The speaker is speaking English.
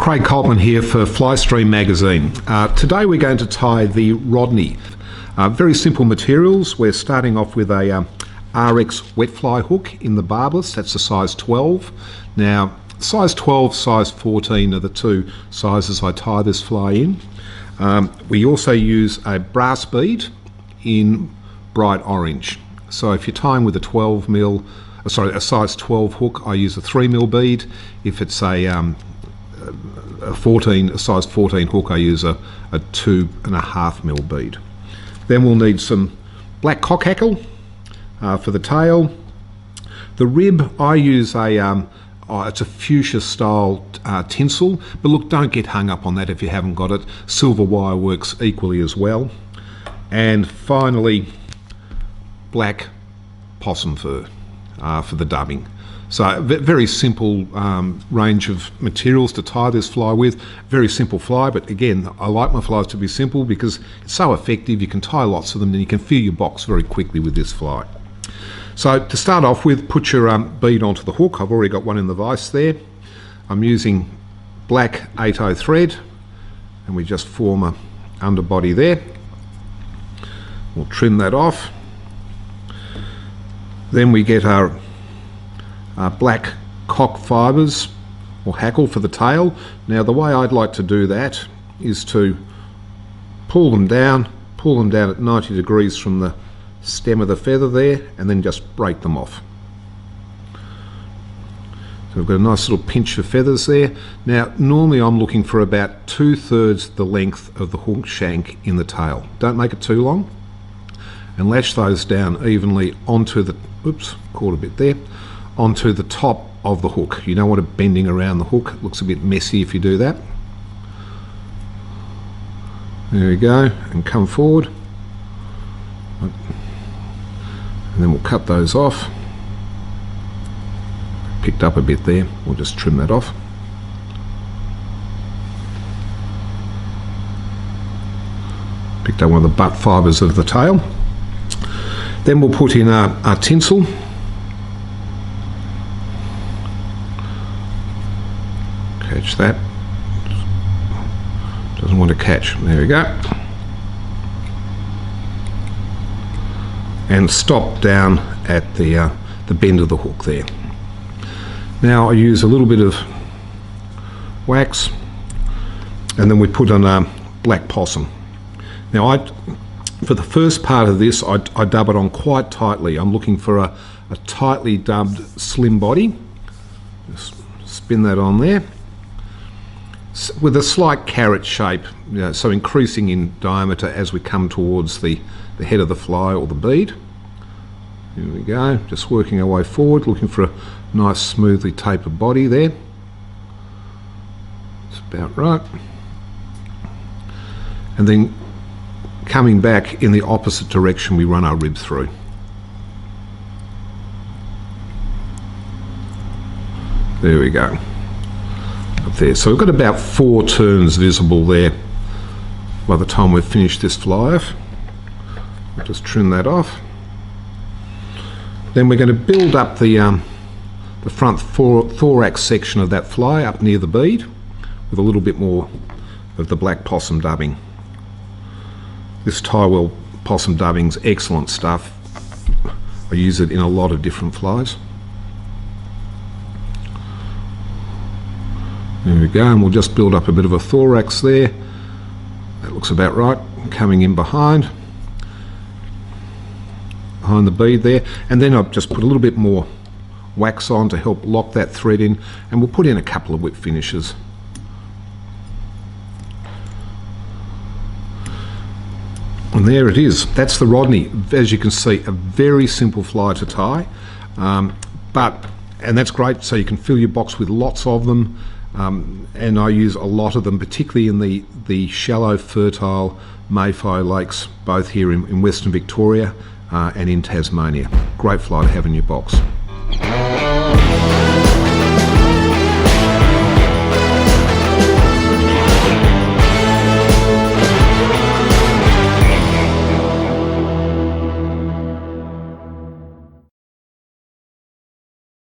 Craig Coltman here for FlyStream magazine. Today we're going to tie the Rodney. Very simple materials. We're starting off with a RX wet fly hook in the barbless. That's a size 12. Now size 12, size 14 are the two sizes I tie this fly in. We also use a brass bead in bright orange. So if you're tying with a size 12 hook, I use a 3mm bead. If it's a size 14 hook, I use a 2.5mm bead. Then we'll need some black cock hackle for the tail. The rib, I use it's a fuchsia style tinsel, but look, don't get hung up on that if you haven't got it. Silver wire works equally as well. And finally, black possum fur for the dubbing. So very simple range of materials to tie this fly with. Very simple fly, but again, I like my flies to be simple because it's so effective. You can tie lots of them and you can fill your box very quickly with this fly. So to start off with, put your bead onto the hook. I've already got one in the vise there. I'm using black 8/0 thread, and we just form a underbody there. We'll trim that off. Then we get our black cock fibres or hackle for the tail. Now the way I'd like to do that is to pull them down at 90 degrees from the stem of the feather there, and then just break them off. So we've got a nice little pinch of feathers there. Now normally I'm looking for about 2/3 the length of the hook shank in the tail. Don't make it too long, and latch those down evenly onto the, oops, caught a bit there, onto the top of the hook. You don't want it bending around the hook. It looks a bit messy if you do that. There we go, and come forward. And then we'll cut those off. Picked up a bit there, we'll just trim that off. Picked up one of the butt fibres of the tail. Then we'll put in our tinsel. Catch that. Doesn't want to catch. There we go. And stop down at the bend of the hook there. Now I use a little bit of wax, and then we put on black possum. Now for the first part of this, I dub it on quite tightly. I'm looking for a tightly dubbed slim body. Just spin that on there with a slight carrot shape, so increasing in diameter as we come towards the head of the fly or the bead. Here we go, just working our way forward, looking for a nice smoothly tapered body there. That's about right. And then coming back in the opposite direction, we run our rib through. There we go. Up there. So we've got about 4 turns visible there by the time we've finished this fly off. We'll just trim that off. Then we're going to build up the front thorax section of that fly up near the bead with a little bit more of the black possum dubbing. This Tywell possum dubbing's excellent stuff. I use it in a lot of different flies. There we go, and we'll just build up a bit of a thorax there. That looks about right. Coming in behind the bead there, and then I've just put a little bit more wax on to help lock that thread in, and we'll put in a couple of whip finishes. And there it is. That's the Rodney. As you can see, a very simple fly to tie, and that's great, so you can fill your box with lots of them. And I use a lot of them, particularly in the shallow, fertile mayfly lakes, both here in Western Victoria and in Tasmania. Great fly to have in your box.